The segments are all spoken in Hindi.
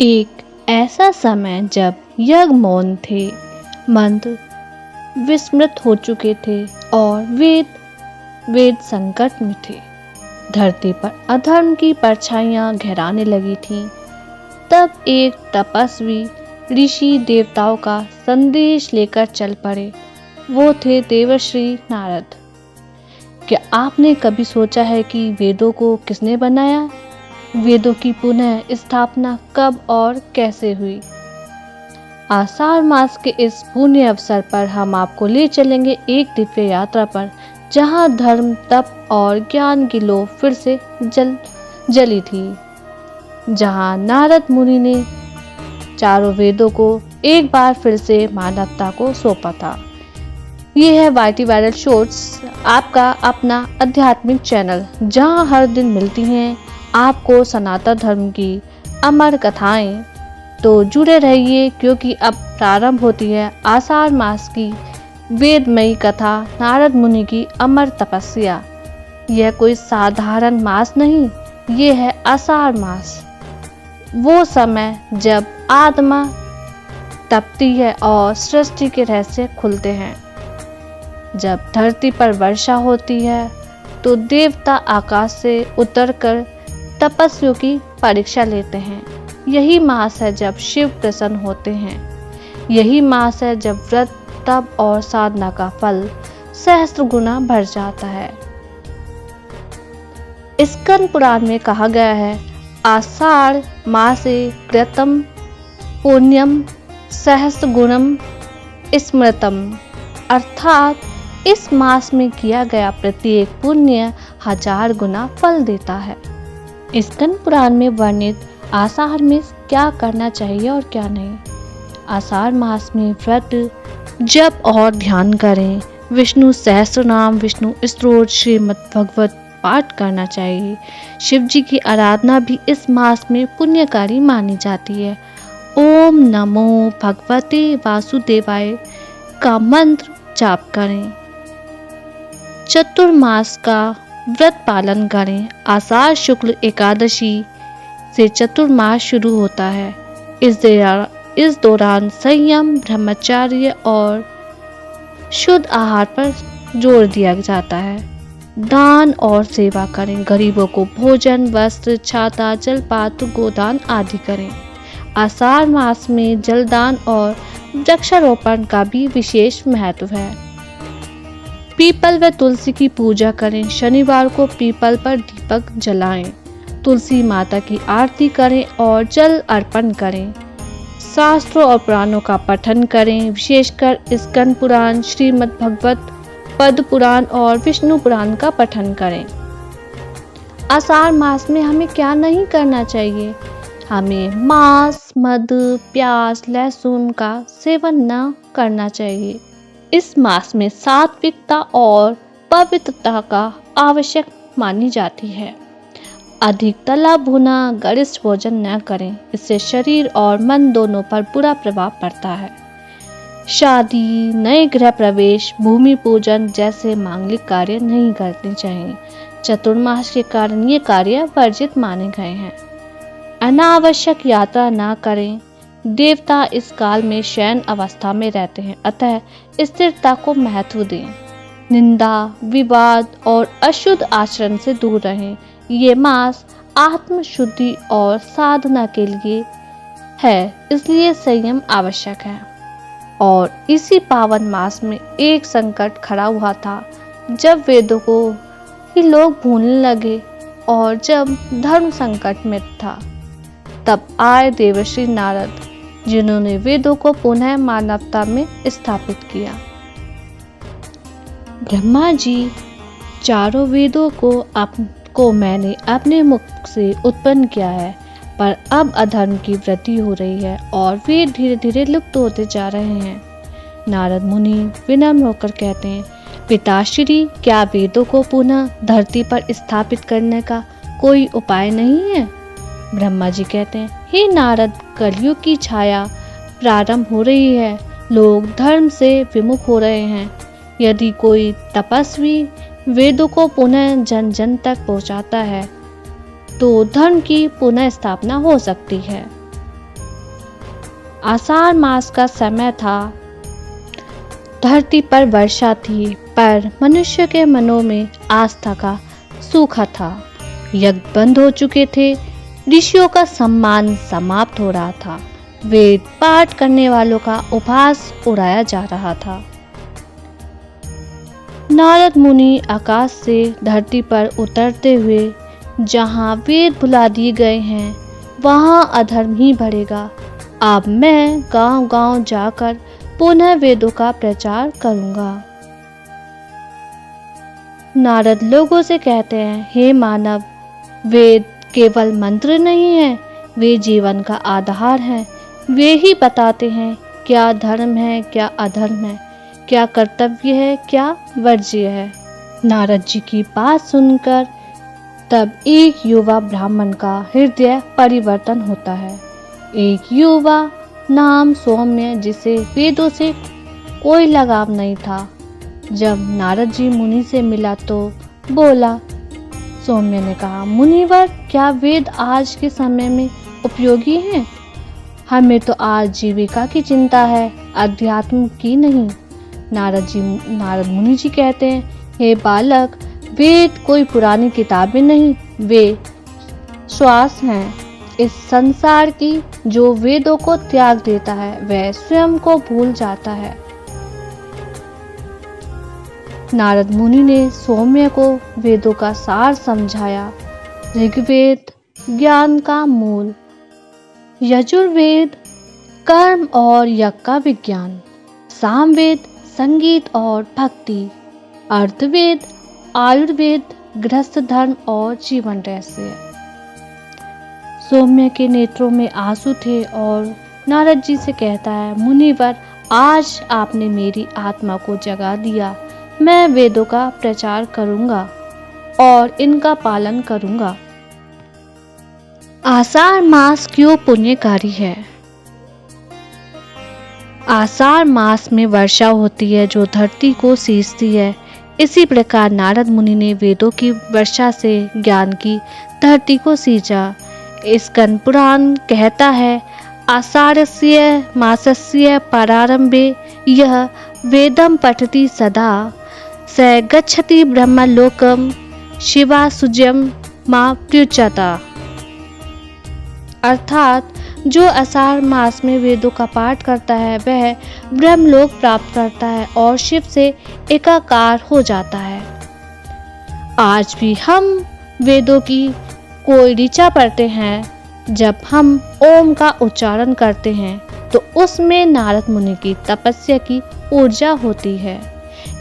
एक ऐसा समय जब यज्ञ मौन थे, मंत्र विस्मृत हो चुके थे और वेद संकट में थे। धरती पर अधर्म की परछाइयां गहराने लगी थीं। तब एक तपस्वी ऋषि देवताओं का संदेश लेकर चल पड़े। वो थे देवर्षि नारद। क्या आपने कभी सोचा है कि वेदों को किसने बनाया? वेदों की पुनः स्थापना कब और कैसे हुई? आषाढ़ मास के इस पुण्य अवसर पर हम आपको ले चलेंगे एक दिव्य यात्रा पर, जहां धर्म, तप और ज्ञान की लौ फिर से जली थी। जहां नारद मुनि ने चारों वेदों को एक बार फिर से मानवता को सौंपा था। ये है वाईटी वायरल शॉर्ट्स, आपका अपना आध्यात्मिक चैनल, जहां हर दिन मिलती हैं आपको सनातन धर्म की अमर कथाएं। तो जुड़े रहिए, क्योंकि अब प्रारंभ होती है आषाढ़ मास की वेदमयी कथा, नारद मुनि की अमर तपस्या। यह कोई साधारण मास नहीं, ये है आषाढ़ मास, वो समय जब आत्मा तपती है और सृष्टि के रहस्य खुलते हैं। जब धरती पर वर्षा होती है तो देवता आकाश से उतरकर तपस्वियों की परीक्षा लेते हैं। यही मास है जब शिव प्रसन्न होते हैं। यही मास है जब व्रत, तप और साधना का फल सहस्त्र गुना बढ़ जाता है। स्कंद पुराण में कहा गया है, आषाढ़ मासे कृतं पुण्यम सहस्त्र गुणम स्मृतम, अर्थात इस मास में किया गया प्रत्येक पुण्य 1000 गुना फल देता है। स्कंद पुराण में वर्णित आषाढ़ में क्या करना चाहिए और क्या नहीं। आषाढ़ मास में व्रत, जप और ध्यान करें। विष्णु सहस्त्र नाम, विष्णु स्तोत्र, श्रीमद् भगवत पाठ करना चाहिए। शिव जी की आराधना भी इस मास में पुण्यकारी मानी जाती है। ओम नमो भगवते वासुदेवाय का मंत्र जाप करें। चतुर्मास का व्रत पालन करें। आषाढ़ शुक्ल एकादशी से चतुर्मास शुरू होता है। इस दौरान संयम, ब्रह्मचर्य और शुद्ध आहार पर जोर दिया जाता है। दान और सेवा करें। गरीबों को भोजन, वस्त्र, छाता, जलपात्र, गोदान आदि करें। आषाढ़ मास में जलदान और वृक्षारोपण का भी विशेष महत्व है। पीपल व तुलसी की पूजा करें। शनिवार को पीपल पर दीपक जलाएं। तुलसी माता की आरती करें और जल अर्पण करें। शास्त्रों और पुराणों का पठन करें, विशेषकर स्कंद पुराण, श्रीमद् भगवत पद्म पुराण और विष्णु पुराण का पठन करें। आषाढ़ मास में हमें क्या नहीं करना चाहिए? हमें मांस, मद, प्याज, लहसुन का सेवन न करना चाहिए। इस मास में सात्विकता और पवित्रता का आवश्यक मानी जाती है। अधिक तला भुना गरिष्ठ भोजन न करें, इससे शरीर और मन दोनों पर बुरा प्रभाव पड़ता है। शादी, नए गृह प्रवेश, भूमि पूजन जैसे मांगलिक कार्य नहीं करने चाहिए। चतुर्मास के कारण ये कार्य वर्जित माने गए हैं। अनावश्यक यात्रा न करें। देवता इस काल में शयन अवस्था में रहते हैं, अतः स्थिरता को महत्व दें। निंदा, विवाद और अशुद्ध आचरण से दूर रहें। ये मास आत्म शुद्धि और साधना के लिए है, इसलिए संयम आवश्यक है। और इसी पावन मास में एक संकट खड़ा हुआ था, जब वेदों को ही लोग भूलने लगे और जब धर्म संकट में था, तब आए देवर्षि नारद, जिन्होंने वेदों को पुनः मानवता में स्थापित किया। ब्रह्मा जी, चारों वेदों को मैंने अपने मुख से उत्पन्न किया है, पर अब अधर्म की वृद्धि हो रही है और वेद धीरे धीरे लुप्त होते जा रहे हैं। नारद मुनि विनम्र होकर कहते हैं, पिताश्री, क्या वेदों को पुनः धरती पर स्थापित करने का कोई उपाय नहीं है? ब्रह्मा जी कहते हैं, हे नारद, कलयुग की छाया प्रारंभ हो रही है। लोग धर्म से विमुख हो रहे हैं। यदि कोई तपस्वी वेदों को पुनः जन जन तक पहुंचाता है तो धर्म की पुनः स्थापना हो सकती है। आषाढ़ मास का समय था। धरती पर वर्षा थी, पर मनुष्य के मनों में आस्था का सूखा था। यज्ञ बंद हो चुके थे, ऋषियों का सम्मान समाप्त हो रहा था, वेद पाठ करने वालों का उपहास उड़ाया जा रहा था। नारद मुनि आकाश से धरती पर उतरते हुए, जहाँ वेद भुला दिए गए हैं वहाँ अधर्म ही बढ़ेगा। अब मैं गांव-गांव जाकर पुनः वेदों का प्रचार करूंगा। नारद लोगों से कहते हैं, हे मानव, वेद केवल मंत्र नहीं है, वे जीवन का आधार हैं। वे ही बताते हैं क्या धर्म है, क्या अधर्म है, क्या कर्तव्य है, क्या वर्ज्य है। नारद जी की बात सुनकर तब एक युवा ब्राह्मण का हृदय परिवर्तन होता है। एक युवा नाम सौम्य, जिसे वेदों से कोई लगाव नहीं था, जब नारद जी मुनि से मिला तो बोला। सौम्य ने कहा, मुनिवर, क्या वेद आज के समय में उपयोगी हैं? हमें तो आज जीविका की चिंता है, अध्यात्म की नहीं। नारद मुनि जी कहते हैं, हे बालक, वेद कोई पुरानी किताबें नहीं, वे श्वास हैं इस संसार की। जो वेदों को त्याग देता है वह स्वयं को भूल जाता है। नारद मुनि ने सौम्य को वेदों का सार समझाया। ऋग्वेद ज्ञान का मूल, यजुर्वेद कर्म और यज्ञ का विज्ञान, सामवेद संगीत और भक्ति, अर्थवेद आयुर्वेद गृहस्थ धर्म और जीवन रहस्य। सौम्य के नेत्रों में आंसू थे और नारद जी से कहता है, मुनिवर, आज आपने मेरी आत्मा को जगा दिया। मैं वेदों का प्रचार करूंगा और इनका पालन करूंगा। आषाढ़ मास क्यों पुण्यकारी है? आषाढ़ मास में वर्षा होती है जो धरती को सींचती है। इसी प्रकार नारद मुनि ने वेदों की वर्षा से ज्ञान की धरती को सींचा। स्कंद पुराण कहता है, आषाढ़स्य मासस्य प्रारंभे यह वेदम पठति सदा स गच्छति ब्रह्मलोकम शिवासुजम मा प्युच्यता। अर्थात जो आषाढ़ मास में वेदों का पाठ करता है वह ब्रह्मलोक प्राप्त करता है और शिव से एकाकार हो जाता है। आज भी हम वेदों की कोई ऋचा पढ़ते हैं। जब हम ओम का उच्चारण करते हैं तो उसमें नारद मुनि की तपस्या की ऊर्जा होती है।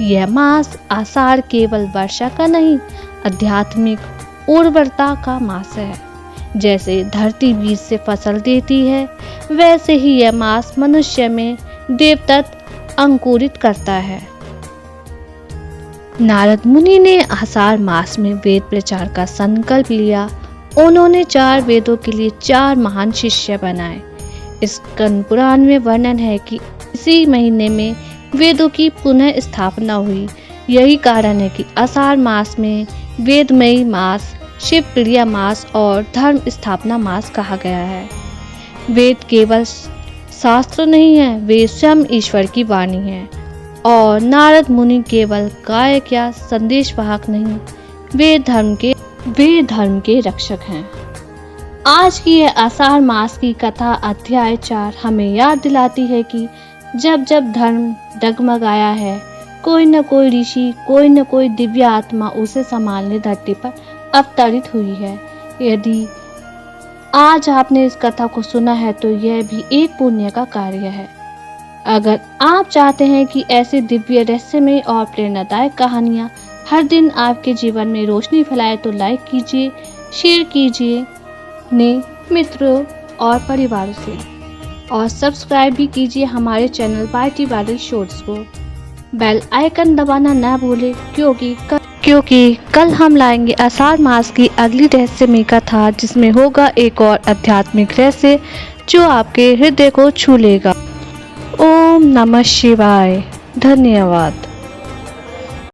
यह मास आषाढ़ केवल वर्षा का नहीं, आध्यात्मिक उर्वरता का मास है। जैसे धरती बीज से फसल देती है, वैसे ही यह मास मनुष्य में देवतत्व अंकुरित करता है। नारद मुनि ने आषाढ़ मास में वेद प्रचार का संकल्प लिया। उन्होंने 4 वेदों के लिए 4 महान शिष्य बनाए। स्कंद पुराण में वर्णन है कि इसी महीने में वेदों की पुनः स्थापना हुई। यही कारण है कि आषाढ़ मास में वेदमयी मास, शिव प्रिय मास और धर्म स्थापना मास कहा गया है। वेद केवल शास्त्र नहीं है, वे स्वयं ईश्वर की वाणी है। और नारद मुनि केवल गायक या संदेशवाहक नहीं, वे धर्म के रक्षक हैं। आज की यह आषाढ़ मास की कथा अध्याय 4 हमें याद दिलाती है कि जब जब धर्म डगमगाया है, कोई न कोई ऋषि, कोई न कोई दिव्य आत्मा उसे संभालने धरती पर अवतरित हुई है। यदि आज आपने इस कथा को सुना है तो यह भी एक पुण्य का कार्य है। अगर आप चाहते हैं कि ऐसे दिव्य रहस्यमय और प्रेरणादायक कहानियाँ हर दिन आपके जीवन में रोशनी फैलाए तो लाइक कीजिए, शेयर कीजिए अपने मित्रों और परिवार से, और सब्सक्राइब भी कीजिए हमारे चैनल पार्टी वायरल शॉर्ट्स को। बेल आइकन दबाना ना भूले, क्योंकि कल हम लाएंगे आषाढ़ मास की अगली रहस्यमय कथा, जिसमें होगा एक और आध्यात्मिक रहस्य जो आपके हृदय को छू लेगा। ओम नमः शिवाय। धन्यवाद।